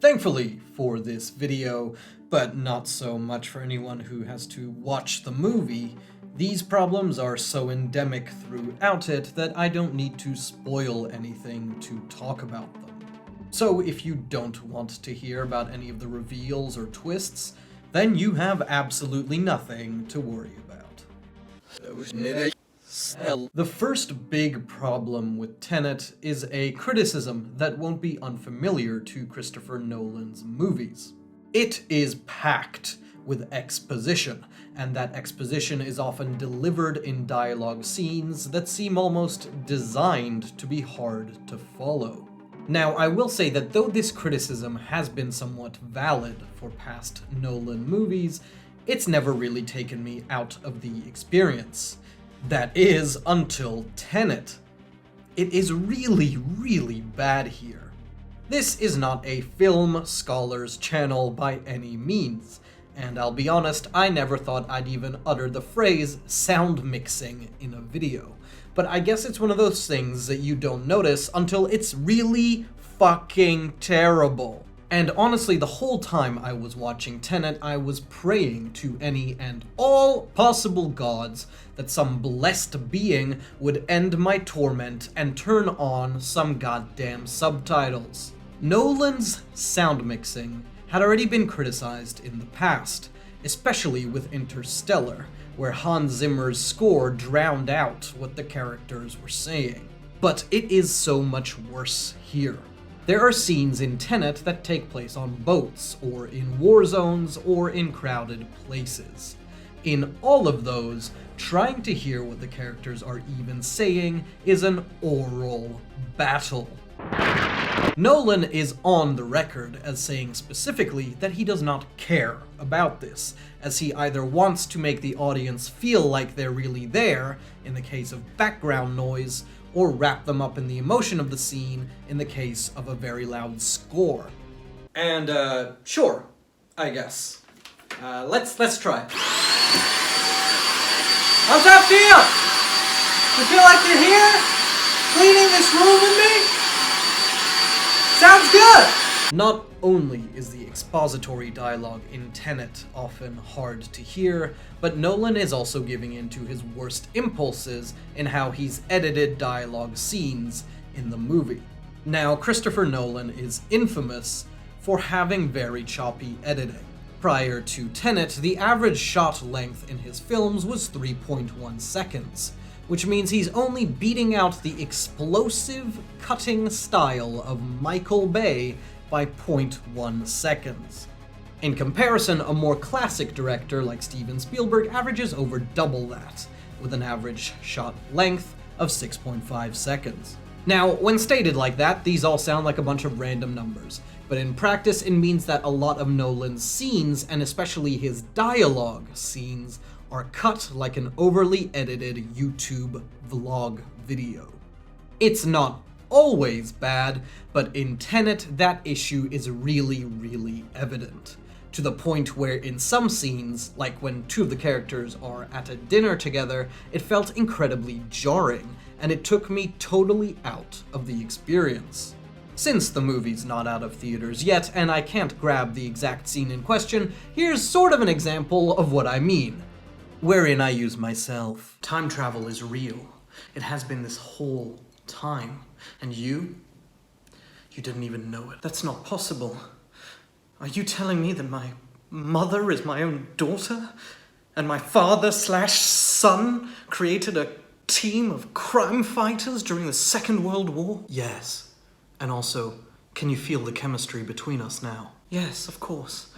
Thankfully for this video, but not so much for anyone who has to watch the movie, these problems are so endemic throughout it that I don't need to spoil anything to talk about them. So if you don't want to hear about any of the reveals or twists, then you have absolutely nothing to worry about. The first big problem with Tenet is a criticism that won't be unfamiliar to Christopher Nolan's movies. It is packed with exposition, and that exposition is often delivered in dialogue scenes that seem almost designed to be hard to follow. Now, I will say that though this criticism has been somewhat valid for past Nolan movies, it's never really taken me out of the experience. That is, until Tenet. It is really, really bad here. This is not a film scholars channel by any means, and I'll be honest, I never thought I'd even utter the phrase sound mixing in a video. But I guess it's one of those things that you don't notice until it's really fucking terrible. And honestly, the whole time I was watching Tenet, I was praying to any and all possible gods that some blessed being would end my torment and turn on some goddamn subtitles. Nolan's sound mixing had already been criticized in the past, especially with Interstellar, where Hans Zimmer's score drowned out what the characters were saying. But it is so much worse here. There are scenes in Tenet that take place on boats, or in war zones, or in crowded places. In all of those, trying to hear what the characters are even saying is an oral battle. Nolan is on the record as saying specifically that he does not care about this, as he either wants to make the audience feel like they're really there, in the case of background noise, or wrap them up in the emotion of the scene in the case of a very loud score. And, sure, I guess. Let's try it. How's that feel? You feel like you're here? Cleaning this room with me? Sounds good! Not only is the expository dialogue in Tenet often hard to hear, but Nolan is also giving in to his worst impulses in how he's edited dialogue scenes in the movie. Now, Christopher Nolan is infamous for having very choppy editing. Prior to Tenet, the average shot length in his films was 3.1 seconds, which means he's only beating out the explosive, cutting style of Michael Bay by 0.1 seconds. In comparison, a more classic director like Steven Spielberg averages over double that, with an average shot length of 6.5 seconds. Now, when stated like that, these all sound like a bunch of random numbers, but in practice it means that a lot of Nolan's scenes, and especially his dialogue scenes, are cut like an overly edited YouTube vlog video. It's not always bad, but in Tenet that issue is really, really evident. To the point where in some scenes, like when two of the characters are at a dinner together, it felt incredibly jarring, and it took me totally out of the experience. Since the movie's not out of theaters yet, and I can't grab the exact scene in question, here's sort of an example of what I mean, wherein I use myself. Time travel is real. It has been this whole time. And you didn't even know it. That's not possible. Are you telling me that my mother is my own daughter? And my father/son created a team of crime fighters during the Second World War? Yes. And also, can you feel the chemistry between us now? Yes, of course.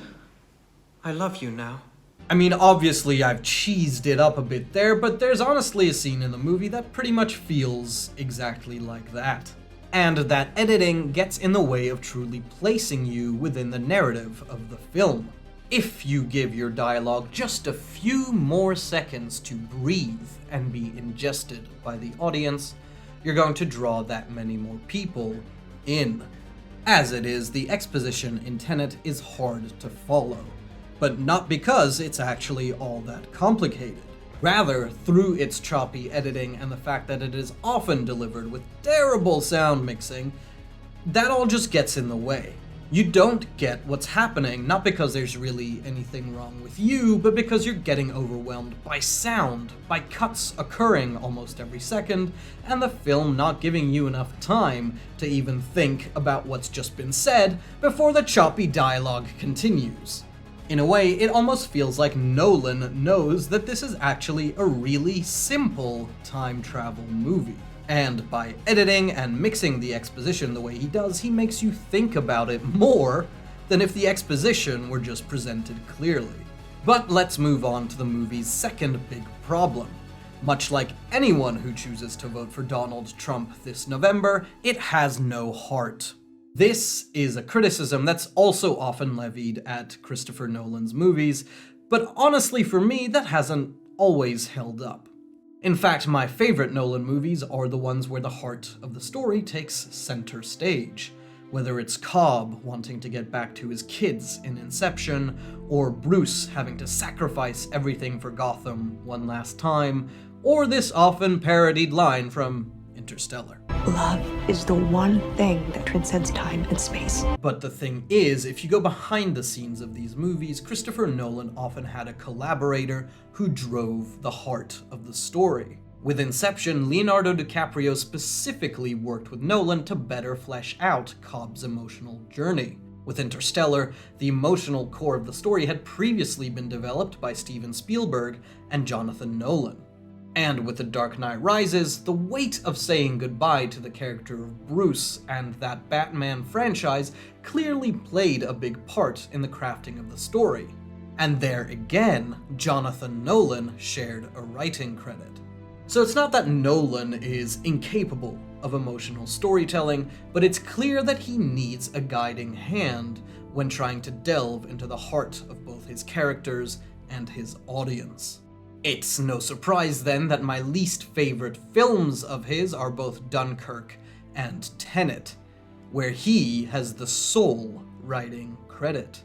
I love you now. I mean, obviously I've cheesed it up a bit there, but there's honestly a scene in the movie that pretty much feels exactly like that. And that editing gets in the way of truly placing you within the narrative of the film. If you give your dialogue just a few more seconds to breathe and be ingested by the audience, you're going to draw that many more people in. As it is, the exposition in Tenet is hard to follow, but not because it's actually all that complicated. Rather, through its choppy editing and the fact that it is often delivered with terrible sound mixing, that all just gets in the way. You don't get what's happening, not because there's really anything wrong with you, but because you're getting overwhelmed by sound, by cuts occurring almost every second, and the film not giving you enough time to even think about what's just been said before the choppy dialogue continues. In a way, it almost feels like Nolan knows that this is actually a really simple time travel movie. And by editing and mixing the exposition the way he does, he makes you think about it more than if the exposition were just presented clearly. But let's move on to the movie's second big problem. Much like anyone who chooses to vote for Donald Trump this November, it has no heart. This is a criticism that's also often levied at Christopher Nolan's movies, but honestly for me, that hasn't always held up. In fact, my favorite Nolan movies are the ones where the heart of the story takes center stage. Whether it's Cobb wanting to get back to his kids in Inception, or Bruce having to sacrifice everything for Gotham one last time, or this often parodied line from Interstellar. Love is the one thing that transcends time and space. But the thing is, if you go behind the scenes of these movies, Christopher Nolan often had a collaborator who drove the heart of the story. With Inception, Leonardo DiCaprio specifically worked with Nolan to better flesh out Cobb's emotional journey. With Interstellar, the emotional core of the story had previously been developed by Steven Spielberg and Jonathan Nolan. And with The Dark Knight Rises, the weight of saying goodbye to the character of Bruce and that Batman franchise clearly played a big part in the crafting of the story. And there again, Jonathan Nolan shared a writing credit. So it's not that Nolan is incapable of emotional storytelling, but it's clear that he needs a guiding hand when trying to delve into the heart of both his characters and his audience. It's no surprise then that my least favorite films of his are both Dunkirk and Tenet, where he has the sole writing credit.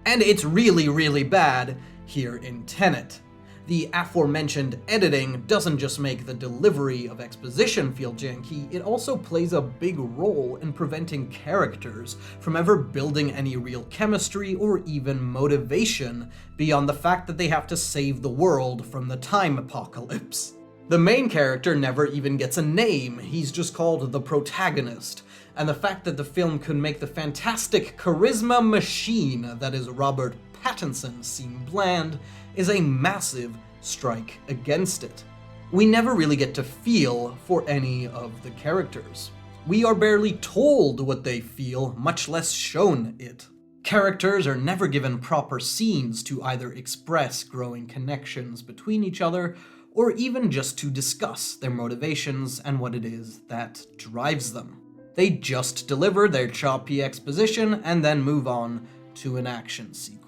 And it's really, really bad here in Tenet. The aforementioned editing doesn't just make the delivery of exposition feel janky, it also plays a big role in preventing characters from ever building any real chemistry or even motivation beyond the fact that they have to save the world from the time apocalypse. The main character never even gets a name, he's just called the protagonist, and the fact that the film could make the fantastic charisma machine that is Robert Pattinson seem bland is a massive strike against it. We never really get to feel for any of the characters. We are barely told what they feel, much less shown it. Characters are never given proper scenes to either express growing connections between each other, or even just to discuss their motivations and what it is that drives them. They just deliver their choppy exposition and then move on to an action sequence.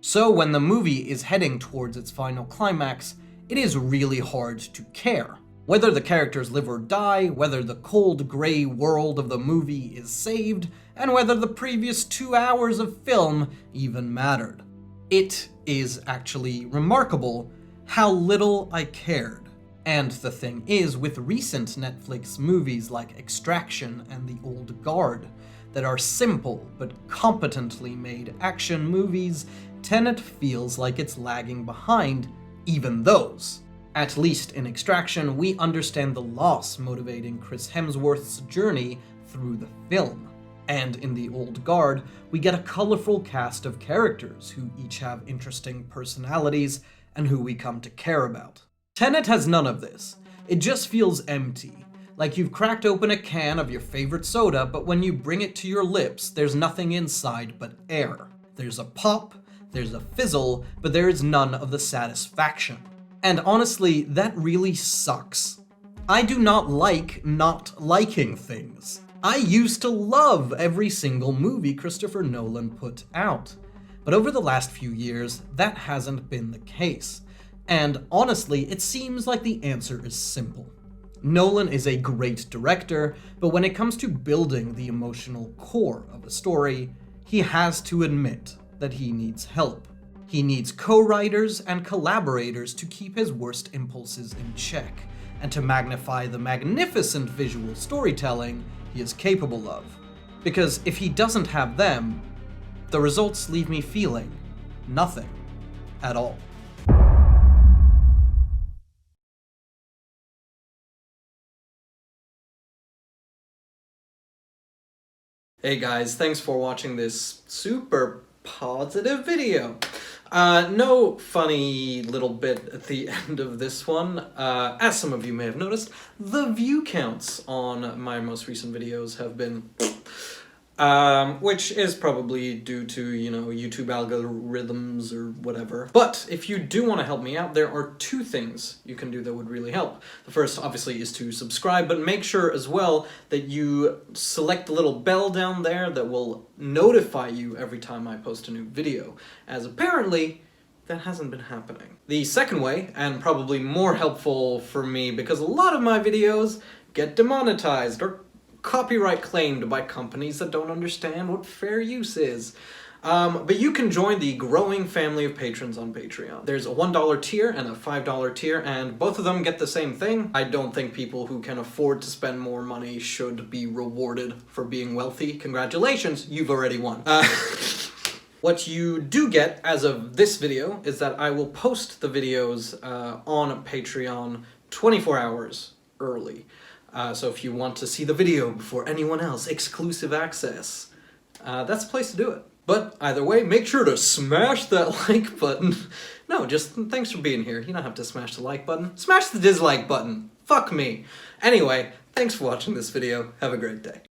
So when the movie is heading towards its final climax, it is really hard to care. Whether the characters live or die, whether the cold gray world of the movie is saved, and whether the previous 2 hours of film even mattered. It is actually remarkable how little I cared. And the thing is, with recent Netflix movies like Extraction and The Old Guard, that are simple but competently made action movies, Tenet feels like it's lagging behind even those. At least in Extraction, we understand the loss motivating Chris Hemsworth's journey through the film. And in The Old Guard, we get a colorful cast of characters who each have interesting personalities and who we come to care about. Tenet has none of this. It just feels empty. Like you've cracked open a can of your favorite soda, but when you bring it to your lips, there's nothing inside but air. There's a pop, there's a fizzle, but there is none of the satisfaction. And honestly, that really sucks. I do not like not liking things. I used to love every single movie Christopher Nolan put out. But over the last few years, that hasn't been the case. And honestly, it seems like the answer is simple. Nolan is a great director, but when it comes to building the emotional core of a story, he has to admit that he needs help. He needs co-writers and collaborators to keep his worst impulses in check, and to magnify the magnificent visual storytelling he is capable of. Because if he doesn't have them, the results leave me feeling nothing at all. Hey guys, thanks for watching this super positive video. No funny little bit at the end of this one. As some of you may have noticed, the view counts on my most recent videos have been which is probably due to, YouTube algorithms or whatever. But if you do want to help me out, there are two things you can do that would really help. The first, obviously, is to subscribe, but make sure as well that you select the little bell down there that will notify you every time I post a new video, as apparently that hasn't been happening. The second way, and probably more helpful for me because a lot of my videos get demonetized or copyright claimed by companies that don't understand what fair use is. But you can join the growing family of patrons on Patreon. There's a $1 tier and a $5 tier, and both of them get the same thing. I don't think people who can afford to spend more money should be rewarded for being wealthy. Congratulations, you've already won. What you do get as of this video is that I will post the videos on Patreon 24 hours early. So if you want to see the video before anyone else, exclusive access, that's the place to do it. But either way, make sure to smash that like button. No, just thanks for being here. You don't have to smash the like button. Smash the dislike button. Fuck me. Anyway, thanks for watching this video. Have a great day.